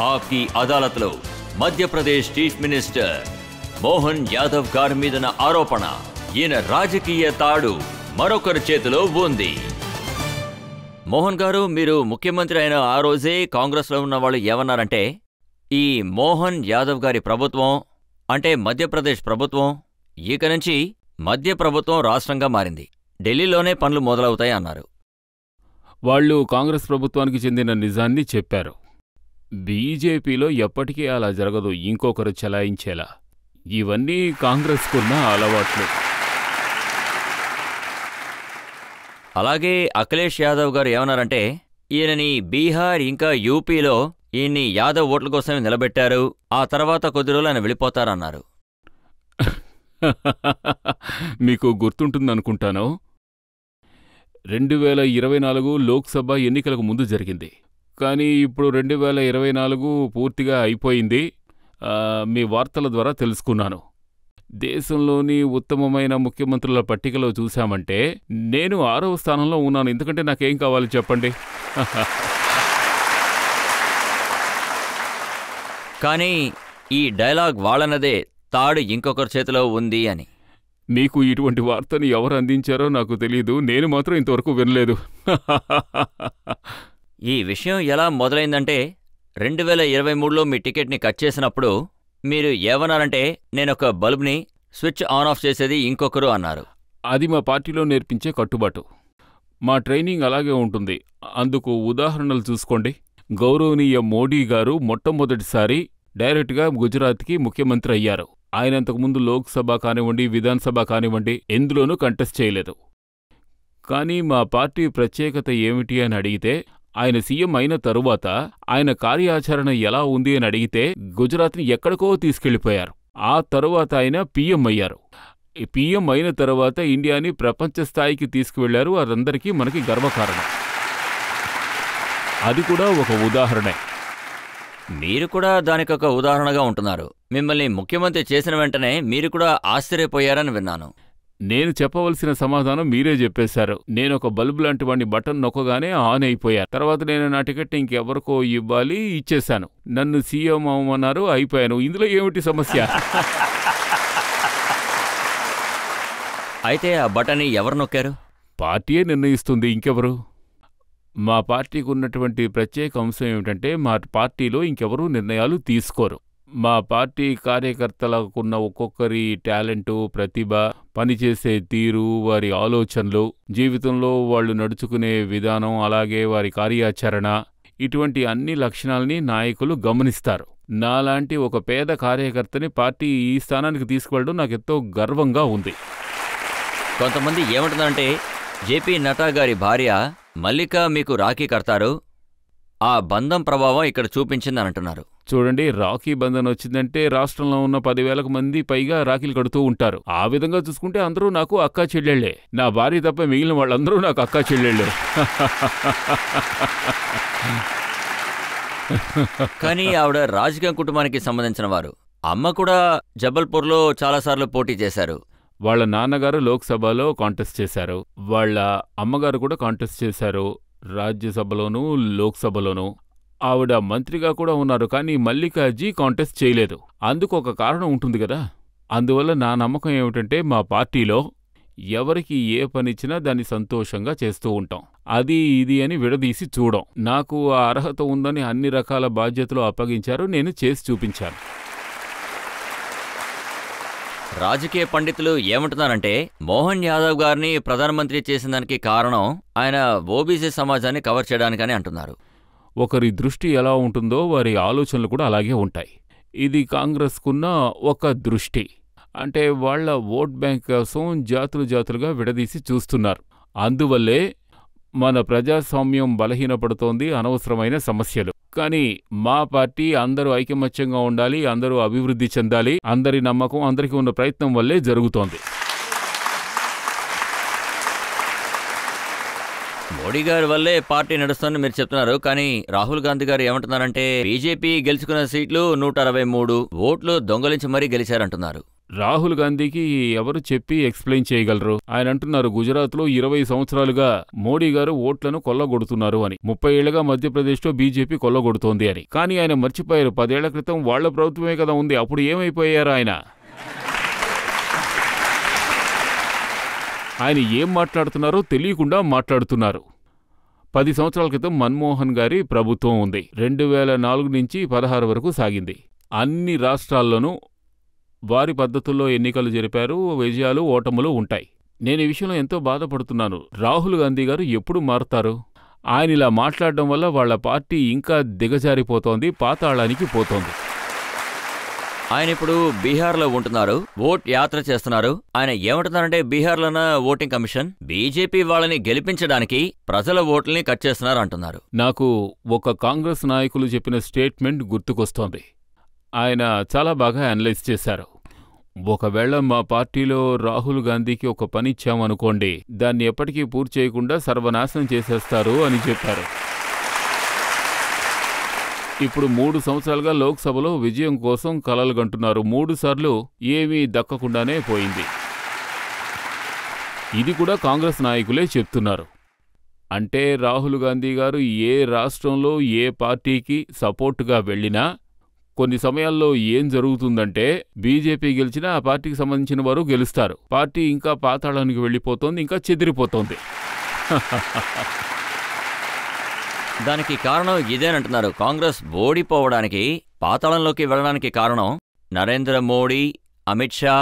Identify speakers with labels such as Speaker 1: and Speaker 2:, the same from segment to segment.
Speaker 1: ఆప్కి అదాలత్లో Madhya Pradesh chief minister Mohan Yadav గారి మీదన ఆరోపణ. ఈయన రాజకీయ తాడు మరొకరి చేతిలో ఉంది. మోహన్ గారు, మీరు ముఖ్యమంత్రి అయిన ఆ రోజే కాంగ్రెస్లో ఉన్న వాళ్ళు ఏమన్నారంటే, ఈ మోహన్ యాదవ్ గారి ప్రభుత్వం అంటే మధ్యప్రదేశ్ ప్రభుత్వం ఇక నుంచి మధ్య ప్రభుత్వం రాష్ట్రంగా మారింది, ఢిల్లీలోనే పనులు మొదలవుతాయి అన్నారు.
Speaker 2: వాళ్ళు కాంగ్రెస్ ప్రభుత్వానికి చెందిన నిజాన్ని చెప్పారు. బీజేపీలో ఎప్పటికీ అలా జరగదు, ఇంకొకరు చెలాయించేలా. ఇవన్నీ కాంగ్రెస్కున్న అలవాట్లు.
Speaker 1: అలాగే అఖిలేష్ యాదవ్ గారు ఏమన్నారంటే, ఈయనని బీహార్ ఇంకా యూపీలో ఈయన్ని యాదవ్ ఓట్ల కోసమే నిలబెట్టారు, ఆ తర్వాత కొద్ది రోజులు ఆయన వెళ్ళిపోతారన్నారు.
Speaker 2: మీకు గుర్తుంటుందనుకుంటాను, 2024 లోక్సభ ఎన్నికలకు ముందు జరిగింది. కానీ ఇప్పుడు 2024 పూర్తిగా అయిపోయింది. మీ వార్తల ద్వారా తెలుసుకున్నాను. దేశంలోని ఉత్తమమైన ముఖ్యమంత్రుల పట్టికలో చూశామంటే నేను 6వ స్థానంలో ఉన్నాను. ఎందుకంటే నాకేం కావాలి చెప్పండి.
Speaker 1: కానీ ఈ డైలాగ్ వాళ్ళనదే, తాడు ఇంకొకరి చేతిలో ఉంది అని.
Speaker 2: మీకు ఇటువంటి వార్తని ఎవరు అందించారో నాకు తెలీదు, నేను మాత్రం ఇంతవరకు వినలేదు.
Speaker 1: ఈ విషయం ఎలా మొదలైందంటే, 2023లో మీ టికెట్ని కట్ చేసినప్పుడు మీరు ఏమన్నారంటే, నేనొక బల్బ్ని స్విచ్ ఆన్ ఆఫ్ చేసేది ఇంకొకరు అన్నారు.
Speaker 2: అది మా పార్టీలో నేర్పించే కట్టుబాటు. మా ట్రైనింగ్ అలాగే ఉంటుంది. అందుకు ఉదాహరణలు చూసుకోండి. గౌరవనీయ మోడీ గారు మొట్టమొదటిసారి డైరెక్ట్గా గుజరాత్కి ముఖ్యమంత్రి అయ్యారు. ఆయన అంతకుముందు లోక్సభ కానివ్వండి, విధానసభ కానివ్వండి, ఎందులోనూ కంటెస్ట్ చేయలేదు. కానీ మా పార్టీ ప్రత్యేకత ఏమిటి అని అడిగితే, ఆయన సీఎం అయిన తరువాత ఆయన కార్యాచరణ ఎలా ఉంది అని అడిగితే గుజరాత్ని ఎక్కడికో తీసుకెళ్లిపోయారు. ఆ తరువాత ఆయన పీఎం అయ్యారు. పీఎం అయిన తరువాత ఇండియాని ప్రపంచ స్థాయికి తీసుకువెళ్లారు. అదందరికీ మనకి గర్వకారణం. అది కూడా ఒక ఉదాహరణే.
Speaker 1: మీరు కూడా దానికొక ఉదాహరణగా ఉంటున్నారు. మిమ్మల్ని ముఖ్యమంత్రి చేసిన వెంటనే మీరు కూడా ఆశ్చర్యపోయారని విన్నాను.
Speaker 2: నేను చెప్పవలసిన సమాధానం మీరే చెప్పేశారు. నేనొక బల్బు లాంటి వాడిని, బటన్ నొక్కగానే ఆన్ అయిపోయాను. తర్వాత నేను నా టికెట్ ఇంకెవరికో ఇవ్వాలి, ఇచ్చేశాను. నన్ను సీఎం అవ్వమన్నారు, అయిపోయాను. ఇందులో ఏమిటి సమస్య?
Speaker 1: అయితే ఆ బటన్ని ఎవరు నొక్కారు?
Speaker 2: పార్టీయే నిర్ణయిస్తుంది, ఇంకెవరు? మా పార్టీకి ఉన్నటువంటి ప్రత్యేక అంశం ఏమిటంటే, మా పార్టీలో ఇంకెవరూ నిర్ణయాలు తీసుకోరు. మా పార్టీ కార్యకర్తలకున్న ఒక్కొక్కరి టాలెంటు, ప్రతిభ, పనిచేసే తీరు, వారి ఆలోచనలు, జీవితంలో వాళ్ళు నడుచుకునే విధానం, అలాగే వారి కార్యాచరణ, ఇటువంటి అన్ని లక్షణాల్ని నాయకులు గమనిస్తారు. నాలాంటి ఒక పేద కార్యకర్తని పార్టీ ఈ స్థానానికి తీసుకువెళ్ళడం నాకెంతో గర్వంగా ఉంది.
Speaker 1: కొంతమంది ఏమంటుందంటే, జేపీ నడ్డా గారి భార్య మల్లిక మీకు రాఖీ కడతారు, ఆ బంధం ప్రభావం ఇక్కడ చూపించిందని అంటున్నారు.
Speaker 2: చూడండి, రాఖీ బంధన్ వచ్చిందంటే రాష్ట్రంలో ఉన్న 10,000 మంది పైగా రాఖీలు కడుతూ ఉంటారు. ఆ విధంగా చూసుకుంటే అందరూ నాకు అక్కా చెల్లెళ్లే. నా భార్య తప్ప మిగిలిన వాళ్ళందరూ నాకు అక్కా చెల్లెళ్లే.
Speaker 1: కానీ ఆవిడ రాజకీయ కుటుంబానికి సంబంధించిన వారు. అమ్మ కూడా జబల్పూర్లో చాలాసార్లు పోటీ చేశారు.
Speaker 2: వాళ్ళ నాన్నగారు లోక్సభలో కాంటెస్ట్ చేశారు. వాళ్ళ అమ్మగారు కూడా కాంటెస్ట్ చేశారు, రాజ్యసభలోనూ లోక్సభలోనూ. ఆవిడ మంత్రిగా కూడా ఉన్నారు. కానీ మల్లికాజీ కాంటెస్ట్ చేయలేదు. అందుకు ఒక కారణం ఉంటుంది కదా. అందువల్ల నా నమ్మకం ఏమిటంటే, మా పార్టీలో ఎవరికి ఏ పనిచ్చినా దాన్ని సంతోషంగా చేస్తూ ఉంటాం. అది ఇది అని విడదీసి చూడం. నాకు ఆ అర్హత ఉందని అన్ని రకాల బాధ్యతలు అప్పగించారు, నేను చేసి చూపించాను.
Speaker 1: రాజకీయ పండితులు ఏమంటున్నారంటే, మోహన్ యాదవ్ గారిని ప్రధానమంత్రి చేసిన దానికి కారణం ఆయన ఓబీసీ సమాజాన్ని కవర్ చేయడానికని అంటున్నారు.
Speaker 2: ఒకరి దృష్టి ఎలా ఉంటుందో వారి ఆలోచనలు కూడా అలాగే ఉంటాయి. ఇది కాంగ్రెస్కున్న ఒక దృష్టి. అంటే వాళ్ల ఓట్ బ్యాంక్ కోసం జాతులుగా విడదీసి చూస్తున్నారు. అందువల్లే మన ప్రజాస్వామ్యం బలహీనపడుతోంది, అనవసరమైన సమస్యలు. కానీ మా పార్టీ అందరూ ఐకమత్యంగా ఉండాలి, అందరూ అభివృద్ధి చెందాలి, అందరి నమ్మకం, అందరికీ ఉన్న ప్రయత్నం వల్లే జరుగుతోంది.
Speaker 1: మోడీ గారి వల్లే పార్టీ నడుస్తుందని మీరు చెప్తున్నారు. కానీ రాహుల్ గాంధీ గారు ఏమంటున్నారంటే, బీజేపీ గెలుచుకున్న సీట్లు 163, ఓట్లు దొంగలించి మరీ గెలిచారంటున్నారు.
Speaker 2: రాహుల్ గాంధీకి ఎవరు చెప్పి ఎక్స్ప్లెయిన్ చేయగలరు? ఆయన అంటున్నారు గుజరాత్లో 20 సంవత్సరాలుగా మోడీ గారు ఓట్లను కొల్లగొడుతున్నారు అని, 30 ఏళ్లుగా మధ్యప్రదేశ్లో బీజేపీ కొల్లగొడుతోంది అని. కానీ ఆయన మర్చిపోయారు 10 ఏళ్ల క్రితం వాళ్ల ప్రభుత్వమే కదా ఉంది, అప్పుడు ఏమైపోయారు ఆయన? ఆయన ఏం మాట్లాడుతున్నారో తెలియకుండా మాట్లాడుతున్నారు. 10 సంవత్సరాల క్రితం మన్మోహన్ గారి ప్రభుత్వం ఉంది. 2004 నుంచి 16 వరకు సాగింది. అన్ని రాష్ట్రాల్లోనూ వారి పద్ధతుల్లో ఎన్నికలు జరిపారు. విజయాలు ఓటములు ఉంటాయి. నేను ఈ విషయంలో ఎంతో బాధపడుతున్నాను. రాహుల్ గాంధీ గారు ఎప్పుడు మారుతారు? ఆయన ఇలా మాట్లాడడం వల్ల వాళ్ల పార్టీ ఇంకా దిగజారిపోతోంది, పాతాళానికి పోతోంది.
Speaker 1: ఆయన ఇప్పుడు బీహార్లో ఉంటున్నారు, ఓట్ యాత్ర చేస్తున్నారు. ఆయన ఏమంటున్నారంటే బీహార్లోన ఓటింగ్ కమిషన్ బీజేపీ వాళ్ళని గెలిపించడానికి ప్రజల ఓట్లని కట్ చేస్తున్నారు అంటున్నారు.
Speaker 2: నాకు ఒక కాంగ్రెస్ నాయకులు చెప్పిన స్టేట్మెంట్ గుర్తుకొస్తోంది. ఆయన చాలా బాగా అనలైజ్ చేశారు. ఒకవేళ మా పార్టీలో రాహుల్ గాంధీకి ఒక పని ఇచ్చామనుకోండి, దాన్ని ఎప్పటికీ పూర్తి చేయకుండా సర్వనాశనం చేసేస్తారు అని చెప్పారు. ఇప్పుడు 3 సంవత్సరాలుగా లోక్సభలో విజయం కోసం కలలుగంటున్నారు. 3 సార్లు ఏమీ దక్కకుండానే పోయింది. ఇది కూడా కాంగ్రెస్ నాయకులే చెప్తున్నారు. అంటే రాహుల్ గాంధీ గారు ఏ రాష్ట్రంలో ఏ పార్టీకి సపోర్టుగా వెళ్ళినా కొన్ని సమయాల్లో ఏం జరుగుతుందంటే బీజేపీ గెలిచినా ఆ పార్టీకి సంబంధించిన వారు గెలుస్తారు. పార్టీ ఇంకా పాతాళానికి వెళ్ళిపోతోంది, ఇంకా చెదిరిపోతోంది.
Speaker 1: దానికి కారణం ఇదేనంటున్నారు. కాంగ్రెస్ ఓడిపోవడానికి, పాతాళంలోకి వెళ్ళడానికి కారణం నరేంద్ర మోడీ, అమిత్ షా,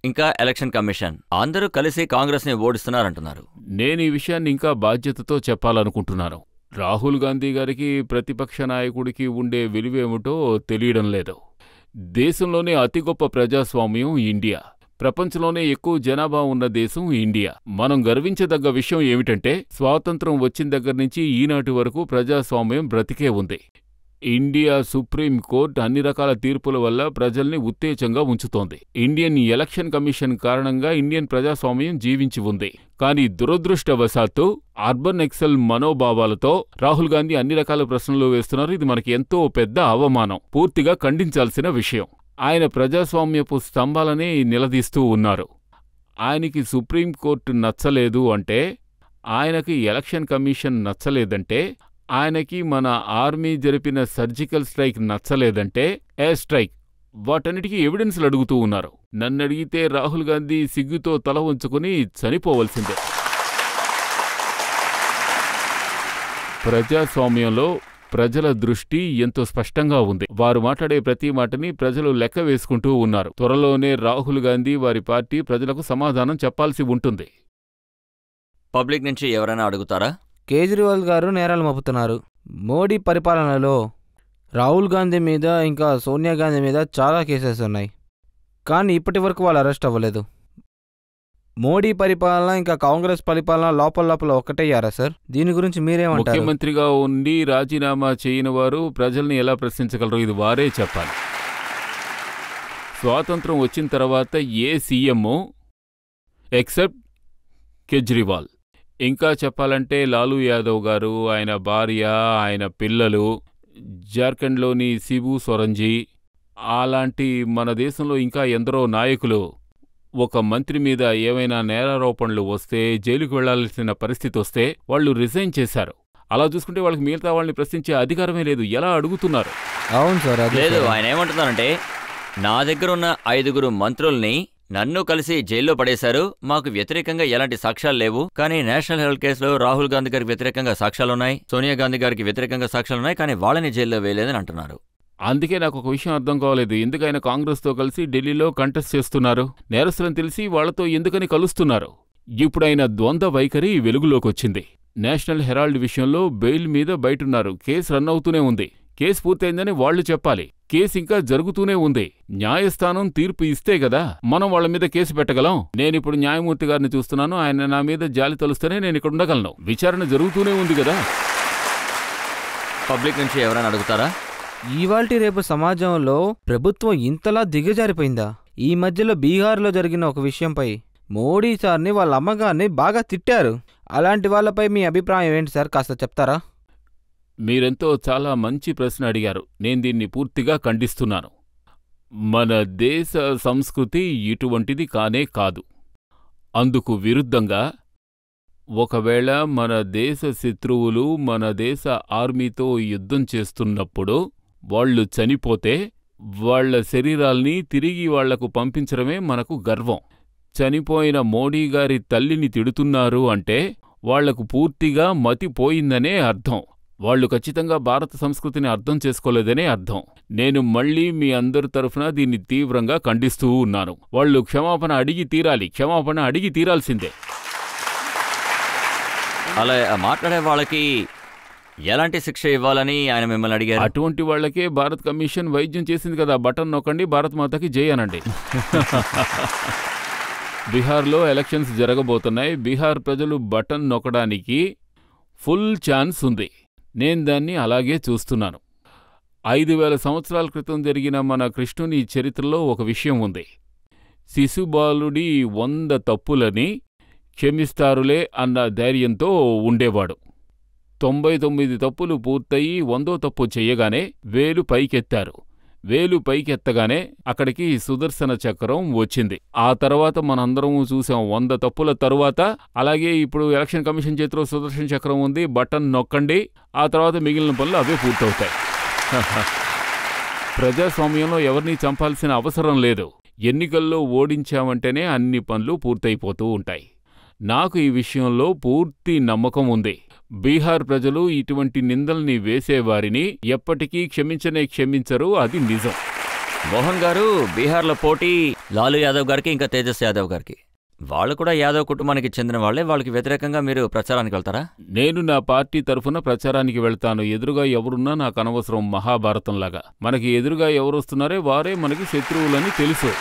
Speaker 1: ఇంకా ఎలక్షన్ కమిషన్ అందరూ కలిసి కాంగ్రెస్ ని ఓడిస్తున్నారంటున్నారు.
Speaker 2: నేను ఈ విషయాన్ని ఇంకా బాధ్యతతో చెప్పాలనుకుంటున్నాను. రాహుల్ గాంధీ గారికి ప్రతిపక్ష నాయకుడికి ఉండే విలువేమిటో తెలియడం లేదు. దేశంలోనే అతి గొప్ప ప్రజాస్వామ్యం ఇండియా. ప్రపంచంలోనే ఎక్కువ జనాభా ఉన్న దేశం ఇండియా. మనం గర్వించదగ్గ విషయం ఏమిటంటే స్వాతంత్రం వచ్చిన దగ్గర్నుంచి ఈనాటి వరకు ప్రజాస్వామ్యం బ్రతికే ఉంది. ఇండియా సుప్రీం కోర్టు అన్ని రకాల తీర్పుల వల్ల ప్రజల్ని ఉత్తేజంగా ఉంచుతోంది. ఇండియన్ ఎలక్షన్ కమిషన్ కారణంగా ఇండియన్ ప్రజాస్వామ్యం జీవించి ఉంది. కానీ దురదృష్టవశాత్తు అర్బన్ ఎక్సెల్ మనోభావాలతో రాహుల్ గాంధీ అన్ని రకాల ప్రశ్నలు వేస్తున్నారు. ఇది మనకి ఎంతో పెద్ద అవమానం, పూర్తిగా ఖండించాల్సిన విషయం. ఆయన ప్రజాస్వామ్యపు స్తంభాలనే నిలదీస్తూ ఉన్నారు. ఆయనకి సుప్రీంకోర్టు నచ్చలేదు అంటే, ఆయనకి ఎలక్షన్ కమిషన్ నచ్చలేదంటే, ఆయనకి మన ఆర్మీ జరిపిన సర్జికల్ స్ట్రైక్ నచ్చలేదంటే, ఎయిర్ స్ట్రైక్, వాటన్నిటికీ ఎవిడెన్స్లు అడుగుతూ ఉన్నారు. నన్నడిగితే రాహుల్ గాంధీ సిగ్గుతో తల ఉంచుకుని చనిపోవలసిందే. ప్రజాస్వామ్యంలో ప్రజల దృష్టి ఎంతో స్పష్టంగా ఉంది. వారు మాట్లాడే ప్రతి మాటని ప్రజలు లెక్క వేసుకుంటూ ఉన్నారు. త్వరలోనే రాహుల్ గాంధీ వారి పార్టీ ప్రజలకు సమాధానం చెప్పాల్సి ఉంటుంది.
Speaker 1: పబ్లిక్ నుంచి ఎవరైనా అడుగుతారా?
Speaker 3: కేజ్రీవాల్ గారు నేరాలు మోపుతున్నారు. మోడీ పరిపాలనలో రాహుల్ గాంధీ మీద ఇంకా సోనియా గాంధీ మీద చాలా కేసెస్ ఉన్నాయి, కానీ ఇప్పటి వరకు వాళ్ళు అరెస్ట్ అవ్వలేదు. మోడీ పరిపాలన ఇంకా కాంగ్రెస్ పరిపాలన లోపల ఒక్కటయ్యారా సార్? దీని గురించి మీరేమంటారు?
Speaker 2: ముఖ్యమంత్రిగా ఉండి రాజీనామా చేయని వారు ప్రజల్ని ఎలా ప్రశ్నించగలరు? ఇది వారే చెప్పాలి. స్వాతంత్రం వచ్చిన తర్వాత ఏ సీఎం ఎక్సెప్ట్ కేజ్రీవాల్, ఇంకా చెప్పాలంటే లాలూ యాదవ్ గారు, ఆయన భార్య, ఆయన పిల్లలు, జార్ఖండ్లోని శిబు సొరంజీ, అలాంటి మన దేశంలో ఇంకా ఎందరో నాయకులు ఒక మంత్రి మీద ఏవైనా నేరారోపణలు వస్తే, జైలుకు వెళ్లాల్సిన పరిస్థితి వస్తే వాళ్ళు రిజైన్ చేశారు. అలా చూసుకుంటే వాళ్ళకి మిగతా వాళ్ళని ప్రశ్నించే అధికారమే లేదు. ఎలా అడుగుతున్నారు?
Speaker 3: అవును సార్.
Speaker 1: లేదు, ఆయన ఏమంటున్నారంటే నా దగ్గరున్న 5 మంత్రుల్ని నన్ను కలిసి జైల్లో పడేశారు, మాకు వ్యతిరేకంగా ఎలాంటి సాక్ష్యాలు లేవు, కానీ నేషనల్ హెల్త్ కేసులో రాహుల్ గాంధీ గారికి వ్యతిరేకంగా సాక్ష్యాలున్నాయి, సోనియా గాంధీ గారికి వ్యతిరేకంగా సాక్ష్యాలున్నాయి, కానీ వాళ్ళని జైల్లో వేయలేదని అంటున్నారు.
Speaker 2: అందుకే నాకు ఒక విషయం అర్థం కావలేదు. ఎందుకైనా కాంగ్రెస్తో కలిసి ఢిల్లీలో కంటెస్ట్ చేస్తున్నారు? నేరస్తులని తెలిసి వాళ్లతో ఎందుకని కలుస్తున్నారు? ఇప్పుడైన ద్వంద్వ వైఖరి వెలుగులోకొచ్చింది. నేషనల్ హెరాల్డ్ విషయంలో బెయిల్ మీద బయటున్నారు. కేసు రన్ అవుతూనే ఉంది. కేసు పూర్తయిందని వాళ్లు చెప్పాలి. కేసు ఇంకా జరుగుతూనే ఉంది. న్యాయస్థానం తీర్పు ఇస్తే గదా మనం వాళ్ల మీద కేసు పెట్టగలం. నేనిప్పుడు న్యాయమూర్తి గారిని చూస్తున్నాను. ఆయన నా మీద జాలి తలుస్తేనే నేను ఇక్కడ ఉండగలను. విచారణ జరుగుతూనే ఉంది గదా.
Speaker 1: పబ్లిక్ నుంచి ఎవరైనా అడుగుతారా?
Speaker 3: ఇవాల్టి రేపు సమాజంలో ప్రభుత్వం ఇంతలా దిగజారిపోయిందా? ఈ మధ్యలో బీహార్లో జరిగిన ఒక విషయంపై మోడీ సార్ని వాళ్ళ అమ్మగారిని బాగా తిట్టారు. అలాంటి వాళ్ళపై మీ అభిప్రాయం ఏంటి సార్? కాస్త చెప్తారా?
Speaker 2: మీరెంతో చాలా మంచి ప్రశ్న అడిగారు. నేను దీన్ని పూర్తిగా ఖండిస్తున్నాను. మన దేశ సంస్కృతి ఇటువంటిది కానే కాదు. అందుకు విరుద్ధంగా ఒకవేళ మన దేశ శత్రువులు మన దేశ ఆర్మీతో యుద్ధం చేస్తున్నప్పుడు వాళ్ళు చనిపోతే వాళ్ల శరీరాల్ని తిరిగి వాళ్లకు పంపించడమే మనకు గర్వం. చనిపోయిన మోడీ గారి తల్లిని తిడుతున్నారు అంటే వాళ్లకు పూర్తిగా మతిపోయిందనే అర్థం. వాళ్ళు ఖచ్చితంగా భారత సంస్కృతిని అర్థం చేసుకోలేదనే అర్థం. నేను మళ్లీ మీ అందరి తరఫున దీన్ని తీవ్రంగా ఖండిస్తూ ఉన్నాను. వాళ్ళు క్షమాపణ అడిగి తీరాలి, క్షమాపణ అడిగి తీరాల్సిందే.
Speaker 1: అలా మాట్లాడే వాళ్ళకి ఎలాంటి శిక్ష ఇవ్వాలని ఆయన మిమ్మల్ని అడిగారు?
Speaker 2: అటువంటి వాళ్లకే భారత్ కమిషన్ వైద్యం చేసింది కదా, బటన్ నొక్కండి, భారత్ మాతకి జై అనండి. బీహార్లో ఎలక్షన్స్ జరగబోతున్నాయి. బీహార్ ప్రజలు బటన్ నొక్కడానికి ఫుల్ ఛాన్స్ ఉంది. నేను దాన్ని అలాగే చూస్తున్నాను. 5000 సంవత్సరాల క్రితం జరిగిన మన కృష్ణుని చరిత్రలో ఒక విషయం ఉంది. శిశుబాలుడి 100 తప్పులని క్షమిస్తారులే అన్న ధైర్యంతో ఉండేవాడు. 99 తప్పులు పూర్తయి 100వ తప్పు చెయ్యగానే వేలు పైకెత్తారు. వేలు పైకెత్తగానే అక్కడికి సుదర్శన చక్రం వచ్చింది. ఆ తర్వాత మనందరం చూసాం 100 తప్పుల తరువాత. అలాగే ఇప్పుడు ఎలక్షన్ కమిషన్ చేతిలో సుదర్శన చక్రం ఉంది, బటన్ నొక్కండి, ఆ తర్వాత మిగిలిన పనులు అవే పూర్తవుతాయి. ప్రజాస్వామ్యంలో ఎవరినీ చంపాల్సిన అవసరం లేదు. ఎన్నికల్లో ఓడించామంటేనే అన్ని పనులు పూర్తయిపోతూ ఉంటాయి. నాకు ఈ విషయంలో పూర్తి నమ్మకం ఉంది. బీహార్ ప్రజలు ఇటువంటి నిందల్ని వేసేవారిని ఎప్పటికీ క్షమించరు, అది నిజం.
Speaker 1: మోహన్ గారు, బీహార్లో పోటీ లాలూ యాదవ్ గారికి ఇంకా తేజస్ యాదవ్ గారికి. వాళ్ళు కూడా యాదవ్ కుటుంబానికి చెందిన వాళ్లే. వాళ్ళకి వ్యతిరేకంగా మీరు ప్రచారానికి వెళ్తారా?
Speaker 2: నేను నా పార్టీ తరఫున ప్రచారానికి వెళ్తాను. ఎదురుగా ఎవరున్నా నాకు అనవసరం. మహాభారతంలాగా మనకి ఎదురుగా ఎవరొస్తున్నారే వారే మనకి శత్రువులని తెలుసు.